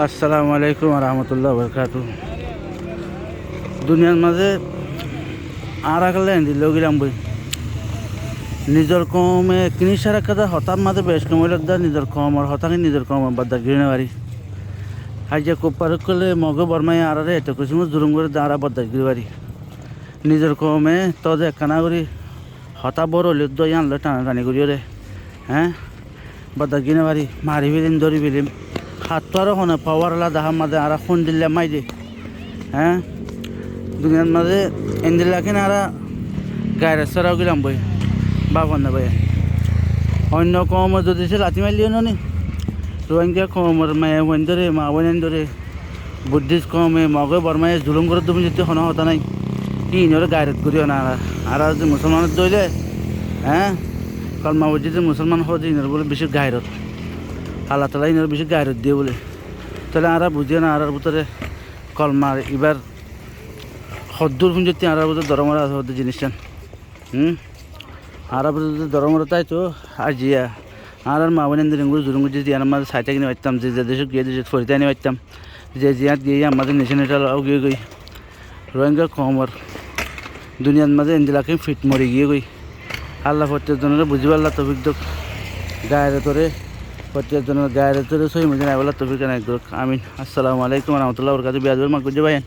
আসসালামু আলাইকুম রহমতুল্লাহ বরকাত। দুনিয়ার মাঝে আর আগলে দিল গিলাম বই নিজের কমে কিনি সারা কাদা হতার মাঝে বেশ কম লাগদা নিজের কমর হতাকে নিজের কমর বাদ্দা গিনে বাড়ি হাইজা কোপার করলে মগে বর্মাই আরে এটা কিছু জুরুম করে দাঁড়া বাদ্দা গিরি বাড়ি নিজের কমে তদে কানা করি হতা বড় লিদ্দ আনলে টানাটানি করি রে হ্যাঁ বাদ্দা গিনে বাড়ি মারি ফেলিম ধরি ফেলিম হাত তো আরো হনে পাওয়ারলা দাহার মাঝে আর ফোন দিলে মাই দে হ্যাঁ দুনিয়ার মাঝে এন্দিল্লা কিনে আর গায়ের সরাও গেলাম বই বাবন না ভাই অন্য কমর যদি সে লাথি মারলিও নি রোহিঙ্গা কমর মায়ে বন ধরে মা বোন ধরে বুদ্ধিস্ট কমে মগে বর্মায় জুলুম করে তুমি যদি হন হতা নাই কি ইনরে গায়রত করিও না আর যদি মুসলমানের দইলে হ্যাঁ কলমা বুঝিতে মুসলমান হতে ইনর বলে বেশি গায়রত আল্লাহ তালা ইনর বেশি গায়রত দিয়ে বলে তাহলে আর বুঝিও না আর ভিতরে কলমার এবার হদ্দুর পুঞ্জতি আর ভিতরে দরমরা আছে হদ্দুর জিনিসটা আর ভিতরে দরমরা তাই তো আর জিয়া আর মা বোন রিঙ্গুর জুরুঙ্গু যদি আর আমাদের সাইতে কিনে পারতাম যে দেশে গিয়ে দেশে ফরিতে আনি পারতাম যে জিয়াত গিয়ে আমাদের নেশনেটাল গিয়ে গই রোহিঙ্গা কমর দুনিয়ার মাঝে এন্দিলাকে ফিট মরে গিয়ে গই আল্লাহ প্রত্যেকজনের বুঝি পারলা তফিক দোক গায়ের তোরে প্রত্যেকজনের গায়ের তোরে সহি মধ্যে নাই বলা তফিক আমিন। আসসালামু আলাইকুম রহমতুল্লাহ বরকাতুহু বিয়াজুর মাকুজ্জে ভাইয়েন।